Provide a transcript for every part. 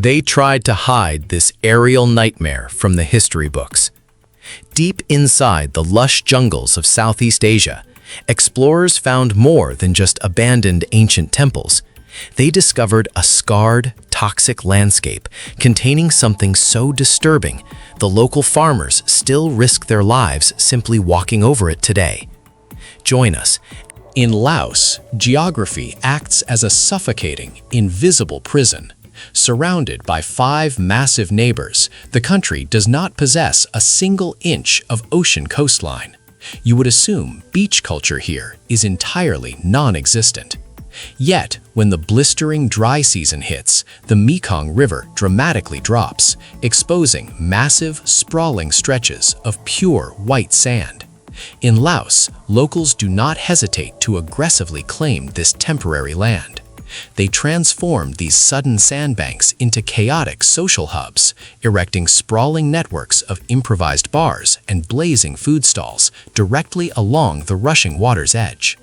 They tried to hide this aerial nightmare from the history books. Deep inside the lush jungles of Southeast Asia, explorers found more than just abandoned ancient temples. They discovered a scarred, toxic landscape containing something so disturbing, the local farmers still risk their lives simply walking over it today. Join us. In Laos, geography acts as a suffocating, invisible prison. Surrounded by 5 massive neighbors, the country does not possess a single inch of ocean coastline. You would assume beach culture here is entirely non-existent. Yet, when the blistering dry season hits, the Mekong River dramatically drops, exposing massive, sprawling stretches of pure white sand. In Laos, locals do not hesitate to aggressively claim this temporary land. They transformed these sudden sandbanks into chaotic social hubs, erecting sprawling networks of improvised bars and blazing food stalls directly along the rushing water's edge.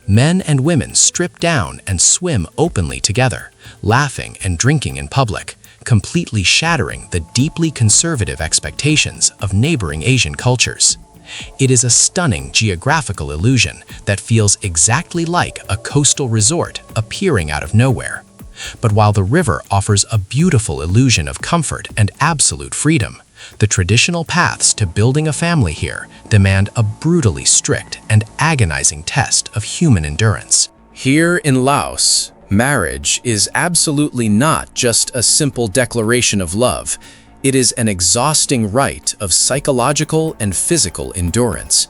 Men and women strip down and swim openly together, laughing and drinking in public, completely shattering the deeply conservative expectations of neighboring Asian cultures. It is a stunning geographical illusion that feels exactly like a coastal resort appearing out of nowhere. But while the river offers a beautiful illusion of comfort and absolute freedom, the traditional paths to building a family here demand a brutally strict and agonizing test of human endurance. Here in Laos, marriage is absolutely not just a simple declaration of love. It is an exhausting rite of psychological and physical endurance.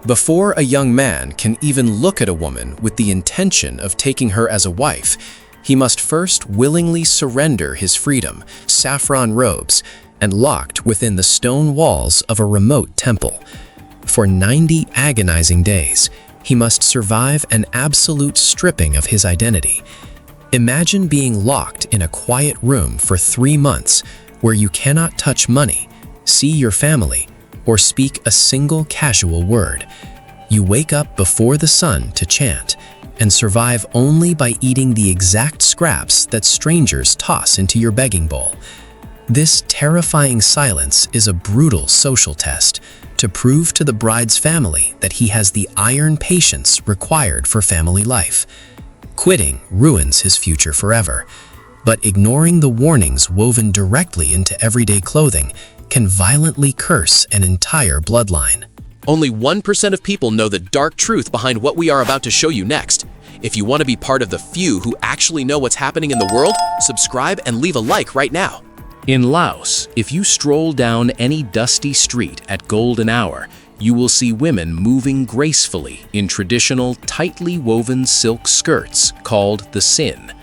Before a young man can even look at a woman with the intention of taking her as a wife, he must first willingly surrender his freedom, saffron robes, and locked within the stone walls of a remote temple. For 90 agonizing days, he must survive an absolute stripping of his identity. Imagine being locked in a quiet room for 3 months, where you cannot touch money, see your family, or speak a single casual word. You wake up before the sun to chant, and survive only by eating the exact scraps that strangers toss into your begging bowl. This terrifying silence is a brutal social test to prove to the bride's family that he has the iron patience required for family life. Quitting ruins his future forever, but ignoring the warnings woven directly into everyday clothing can violently curse an entire bloodline. Only 1% of people know the dark truth behind what we are about to show you next. If you want to be part of the few who actually know what's happening in the world, subscribe and leave a like right now. In Laos, if you stroll down any dusty street at golden hour, you will see women moving gracefully in traditional, tightly woven silk skirts called the sin.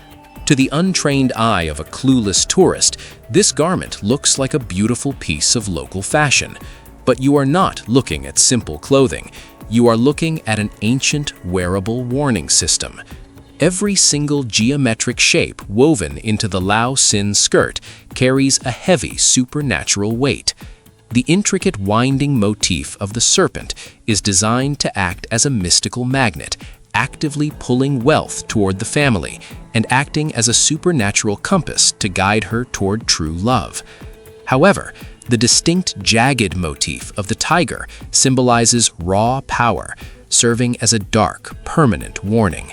To the untrained eye of a clueless tourist, this garment looks like a beautiful piece of local fashion. But you are not looking at simple clothing. You are looking at an ancient, wearable warning system. Every single geometric shape woven into the Lao Sin skirt carries a heavy supernatural weight. The intricate winding motif of the serpent is designed to act as a mystical magnet, actively pulling wealth toward the family and acting as a supernatural compass to guide her toward true love. However, the distinct jagged motif of the tiger symbolizes raw power, serving as a dark, permanent warning.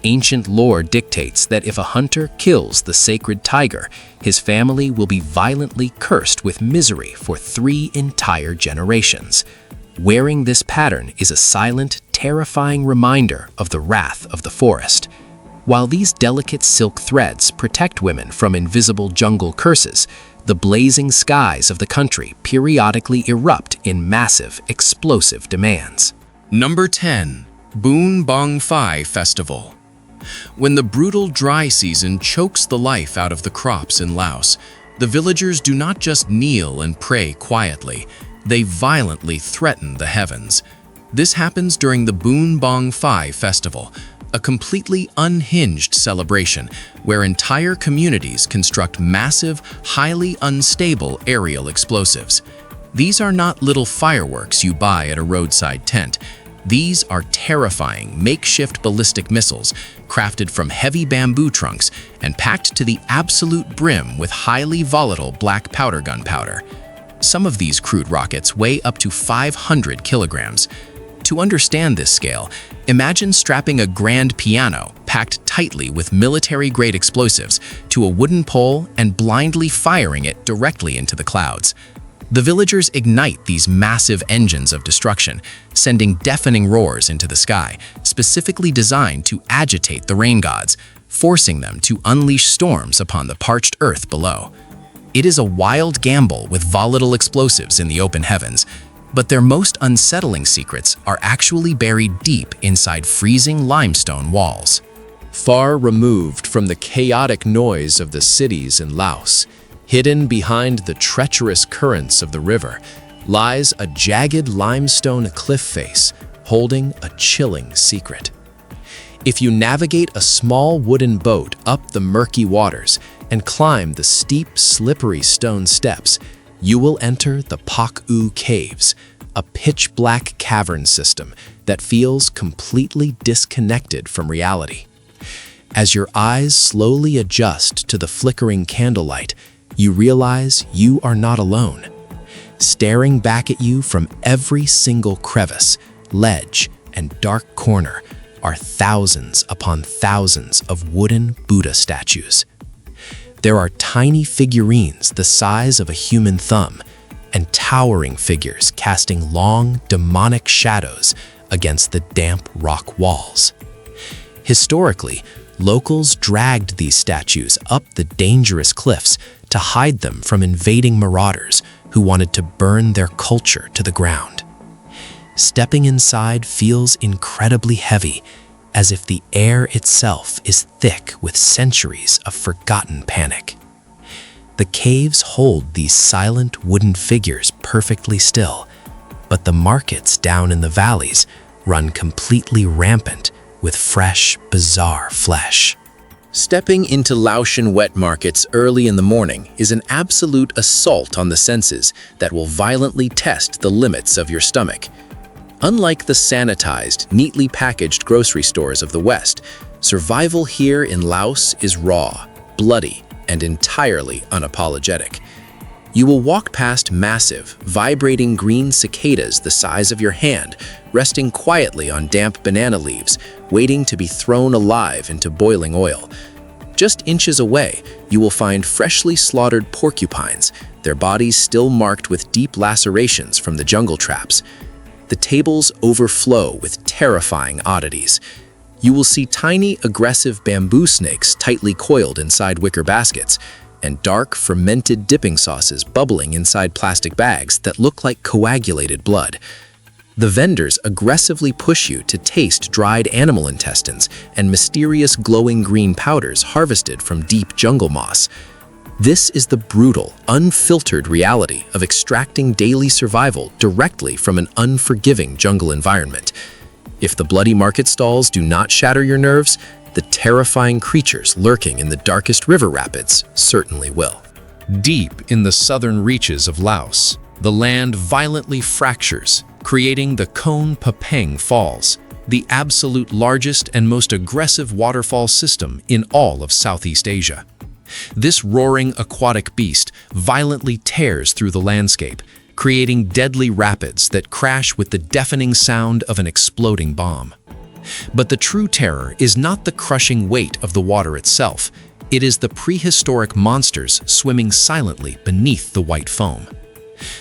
Ancient lore dictates that if a hunter kills the sacred tiger, his family will be violently cursed with misery for 3 entire generations. Wearing this pattern is a silent, terrifying reminder of the wrath of the forest. While these delicate silk threads protect women from invisible jungle curses, the blazing skies of the country periodically erupt in massive, explosive demands. Number 10. Boon Bong Phai Festival. When the brutal dry season chokes the life out of the crops in Laos, the villagers do not just kneel and pray quietly, they violently threaten the heavens. This happens during the Boon Bong Phai Festival, a completely unhinged celebration where entire communities construct massive, highly unstable aerial explosives. These are not little fireworks you buy at a roadside tent. These are terrifying makeshift ballistic missiles crafted from heavy bamboo trunks and packed to the absolute brim with highly volatile black powder gunpowder. Some of these crude rockets weigh up to 500 kilograms. To understand this scale, imagine strapping a grand piano packed tightly with military-grade explosives to a wooden pole and blindly firing it directly into the clouds. The villagers ignite these massive engines of destruction, sending deafening roars into the sky, specifically designed to agitate the rain gods, forcing them to unleash storms upon the parched earth below. It is a wild gamble with volatile explosives in the open heavens, but their most unsettling secrets are actually buried deep inside freezing limestone walls. Far removed from the chaotic noise of the cities in Laos, hidden behind the treacherous currents of the river, lies a jagged limestone cliff face holding a chilling secret. If you navigate a small wooden boat up the murky waters and climb the steep, slippery stone steps, you will enter the Pak Ou caves, a pitch-black cavern system that feels completely disconnected from reality. As your eyes slowly adjust to the flickering candlelight, you realize you are not alone. Staring back at you from every single crevice, ledge, and dark corner are thousands upon thousands of wooden Buddha statues. There are tiny figurines the size of a human thumb and towering figures casting long, demonic shadows against the damp rock walls. Historically, locals dragged these statues up the dangerous cliffs to hide them from invading marauders who wanted to burn their culture to the ground. Stepping inside feels incredibly heavy, as if the air itself is thick with centuries of forgotten panic. The caves hold these silent wooden figures perfectly still, but the markets down in the valleys run completely rampant with fresh, bizarre flesh. Stepping into Laotian wet markets early in the morning is an absolute assault on the senses that will violently test the limits of your stomach. Unlike the sanitized, neatly packaged grocery stores of the West, survival here in Laos is raw, bloody, and entirely unapologetic. You will walk past massive, vibrating green cicadas the size of your hand, resting quietly on damp banana leaves, waiting to be thrown alive into boiling oil. Just inches away, you will find freshly slaughtered porcupines, their bodies still marked with deep lacerations from the jungle traps. The tables overflow with terrifying oddities. You will see tiny, aggressive bamboo snakes tightly coiled inside wicker baskets, and dark, fermented dipping sauces bubbling inside plastic bags that look like coagulated blood. The vendors aggressively push you to taste dried animal intestines and mysterious glowing green powders harvested from deep jungle moss. This is the brutal, unfiltered reality of extracting daily survival directly from an unforgiving jungle environment. If the bloody market stalls do not shatter your nerves, the terrifying creatures lurking in the darkest river rapids certainly will. Deep in the southern reaches of Laos, the land violently fractures, creating the Khon Papeng Falls, the absolute largest and most aggressive waterfall system in all of Southeast Asia. This roaring aquatic beast violently tears through the landscape, creating deadly rapids that crash with the deafening sound of an exploding bomb. But the true terror is not the crushing weight of the water itself. It is the prehistoric monsters swimming silently beneath the white foam.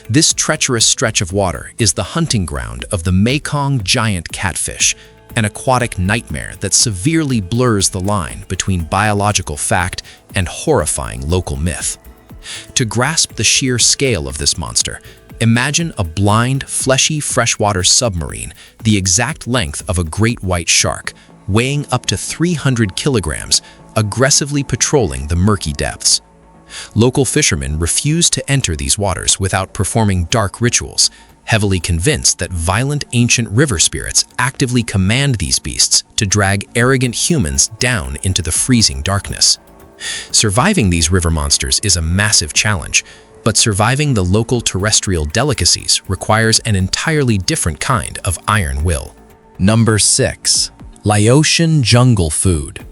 This treacherous stretch of water is the hunting ground of the Mekong giant catfish, an aquatic nightmare that severely blurs the line between biological fact and horrifying local myth. To grasp the sheer scale of this monster, imagine a blind, fleshy freshwater submarine the exact length of a great white shark, weighing up to 300 kilograms, aggressively patrolling the murky depths. Local fishermen refuse to enter these waters without performing dark rituals, heavily convinced that violent ancient river spirits actively command these beasts to drag arrogant humans down into the freezing darkness. Surviving these river monsters is a massive challenge, but surviving the local terrestrial delicacies requires an entirely different kind of iron will. Number 6. Laotian jungle food.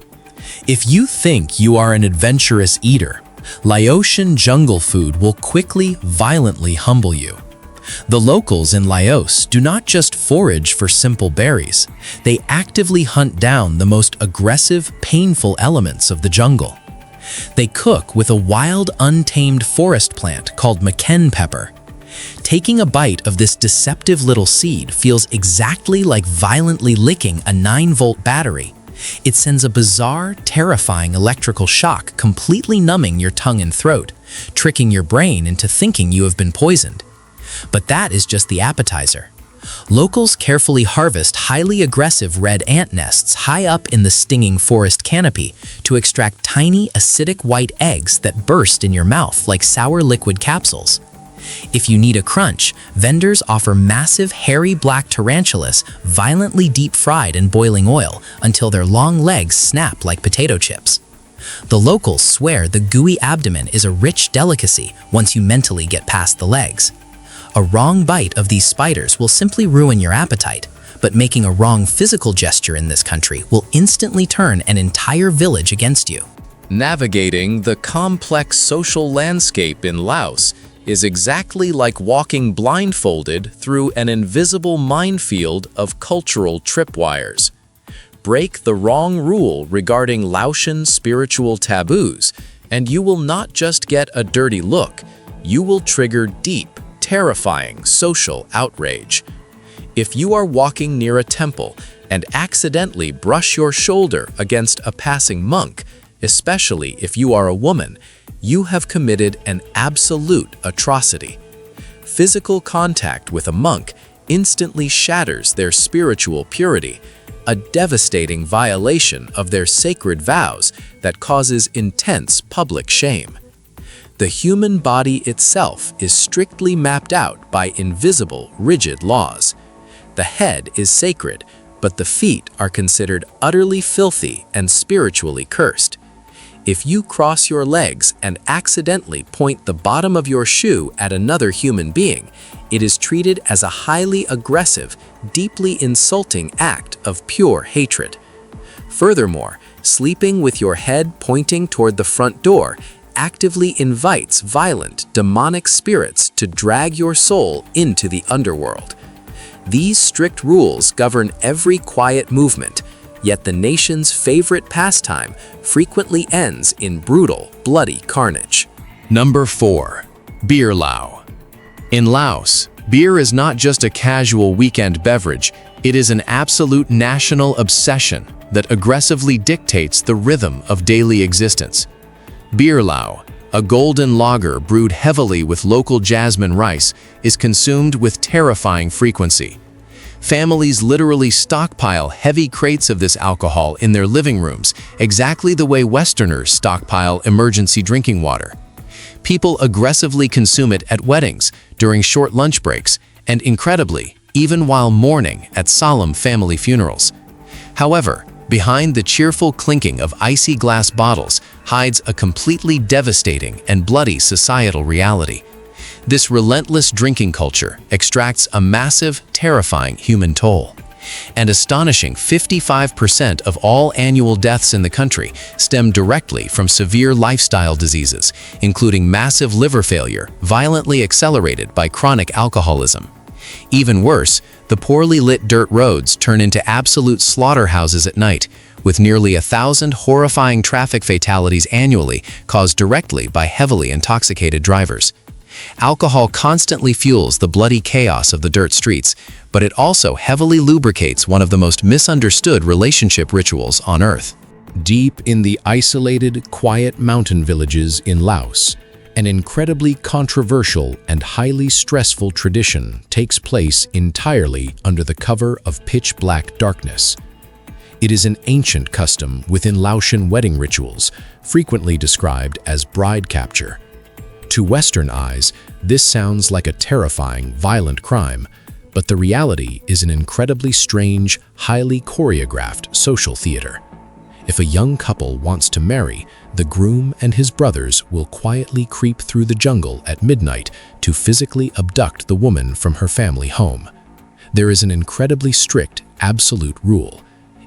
If you think you are an adventurous eater, Laotian jungle food will quickly, violently humble you. The locals in Laos do not just forage for simple berries, they actively hunt down the most aggressive, painful elements of the jungle. They cook with a wild, untamed forest plant called Mekong pepper. Taking a bite of this deceptive little seed feels exactly like violently licking a 9-volt battery. It sends a bizarre, terrifying electrical shock, completely numbing your tongue and throat, tricking your brain into thinking you have been poisoned. But that is just the appetizer. Locals carefully harvest highly aggressive red ant nests high up in the stinging forest canopy to extract tiny, acidic white eggs that burst in your mouth like sour liquid capsules. If you need a crunch, vendors offer massive hairy black tarantulas violently deep-fried in boiling oil until their long legs snap like potato chips. The locals swear the gooey abdomen is a rich delicacy once you mentally get past the legs. A wrong bite of these spiders will simply ruin your appetite, but making a wrong physical gesture in this country will instantly turn an entire village against you. Navigating the complex social landscape in Laos is exactly like walking blindfolded through an invisible minefield of cultural tripwires. Break the wrong rule regarding Laotian spiritual taboos, and you will not just get a dirty look, you will trigger deep, terrifying social outrage. If you are walking near a temple and accidentally brush your shoulder against a passing monk, especially if you are a woman, you have committed an absolute atrocity. Physical contact with a monk instantly shatters their spiritual purity, a devastating violation of their sacred vows that causes intense public shame. The human body itself is strictly mapped out by invisible, rigid laws. The head is sacred, but the feet are considered utterly filthy and spiritually cursed. If you cross your legs and accidentally point the bottom of your shoe at another human being, it is treated as a highly aggressive, deeply insulting act of pure hatred. Furthermore, sleeping with your head pointing toward the front door actively invites violent, demonic spirits to drag your soul into the underworld. These strict rules govern every quiet movement, yet the nation's favorite pastime frequently ends in brutal, bloody carnage. Number 4. Beerlao. In Laos, beer is not just a casual weekend beverage, it is an absolute national obsession that aggressively dictates the rhythm of daily existence. Beerlao, a golden lager brewed heavily with local jasmine rice, is consumed with terrifying frequency. Families literally stockpile heavy crates of this alcohol in their living rooms, exactly the way Westerners stockpile emergency drinking water. People aggressively consume it at weddings, during short lunch breaks, and incredibly, even while mourning at solemn family funerals. However, behind the cheerful clinking of icy glass bottles hides a completely devastating and bloody societal reality. This relentless drinking culture extracts a massive, terrifying human toll. An astonishing 55% of all annual deaths in the country stem directly from severe lifestyle diseases, including massive liver failure, violently accelerated by chronic alcoholism. Even worse, the poorly lit dirt roads turn into absolute slaughterhouses at night, with nearly 1,000 horrifying traffic fatalities annually caused directly by heavily intoxicated drivers. Alcohol constantly fuels the bloody chaos of the dirt streets, but it also heavily lubricates one of the most misunderstood relationship rituals on Earth. Deep in the isolated, quiet mountain villages in Laos, an incredibly controversial and highly stressful tradition takes place entirely under the cover of pitch-black darkness. It is an ancient custom within Laotian wedding rituals, frequently described as bride capture. To Western eyes, this sounds like a terrifying, violent crime, but the reality is an incredibly strange, highly choreographed social theater. If a young couple wants to marry, the groom and his brothers will quietly creep through the jungle at midnight to physically abduct the woman from her family home. There is an incredibly strict, absolute rule.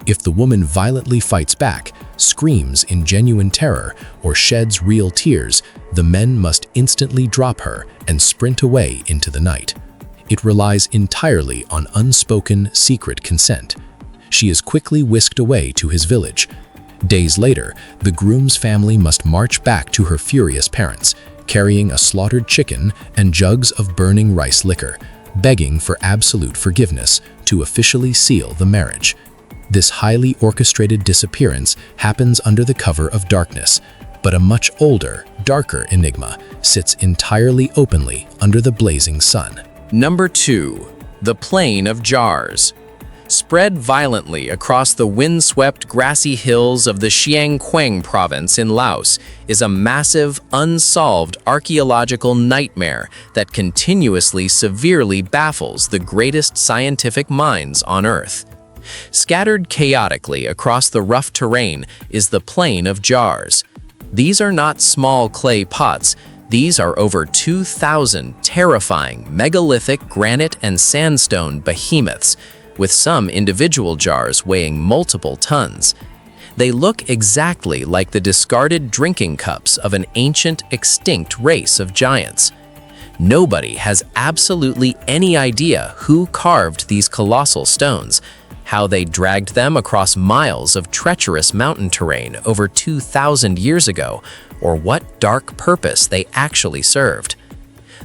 If the woman violently fights back, screams in genuine terror, or sheds real tears, the men must instantly drop her and sprint away into the night. It relies entirely on unspoken, secret consent. She is quickly whisked away to his village. Days later, the groom's family must march back to her furious parents, carrying a slaughtered chicken and jugs of burning rice liquor, begging for absolute forgiveness to officially seal the marriage. This highly orchestrated disappearance happens under the cover of darkness, but a much older, darker enigma sits entirely openly under the blazing sun. Number 2. The Plain of Jars. Spread violently across the windswept grassy hills of the Chiang Quang province in Laos is a massive, unsolved archaeological nightmare that continuously severely baffles the greatest scientific minds on Earth. Scattered chaotically across the rough terrain is the Plain of Jars. These are not small clay pots. These are over 2,000 terrifying megalithic granite and sandstone behemoths, with some individual jars weighing multiple tons. They look exactly like the discarded drinking cups of an ancient, extinct race of giants. Nobody has absolutely any idea who carved these colossal stones, how they dragged them across miles of treacherous mountain terrain over 2,000 years ago, or what dark purpose they actually served.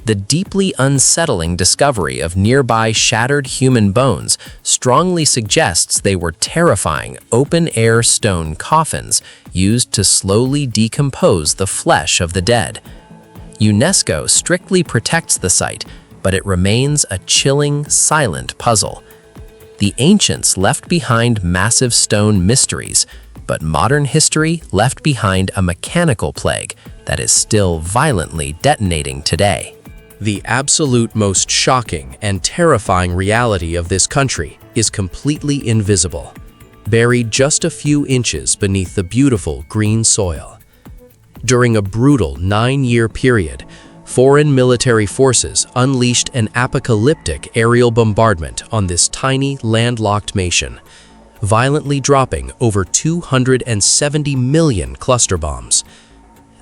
The deeply unsettling discovery of nearby shattered human bones strongly suggests they were terrifying open-air stone coffins used to slowly decompose the flesh of the dead. UNESCO strictly protects the site, but it remains a chilling, silent puzzle. The ancients left behind massive stone mysteries, but modern history left behind a mechanical plague that is still violently detonating today. The absolute most shocking and terrifying reality of this country is completely invisible, buried just a few inches beneath the beautiful green soil. During a brutal 9-year period, foreign military forces unleashed an apocalyptic aerial bombardment on this tiny landlocked nation, violently dropping over 270 million cluster bombs.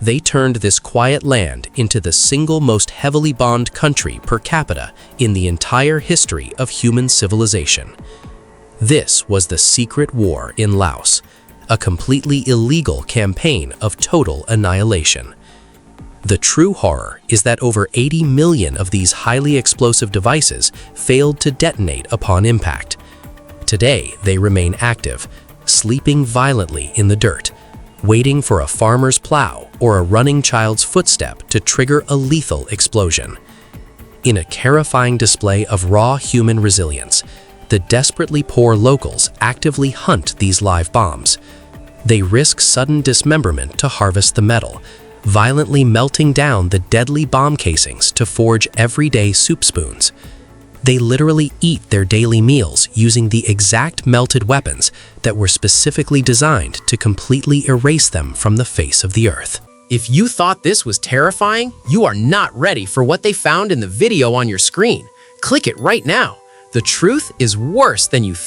They turned this quiet land into the single most heavily bombed country per capita in the entire history of human civilization. This was the secret war in Laos, a completely illegal campaign of total annihilation. The true horror is that over 80 million of these highly explosive devices failed to detonate upon impact. Today, they remain active, sleeping violently in the dirt, waiting for a farmer's plow or a running child's footstep to trigger a lethal explosion. In a terrifying display of raw human resilience, the desperately poor locals actively hunt these live bombs. They risk sudden dismemberment to harvest the metal, violently melting down the deadly bomb casings to forge everyday soup spoons. They literally eat their daily meals using the exact melted weapons that were specifically designed to completely erase them from the face of the earth. If you thought this was terrifying, you are not ready for what they found in the video on your screen. Click it right now. The truth is worse than you think.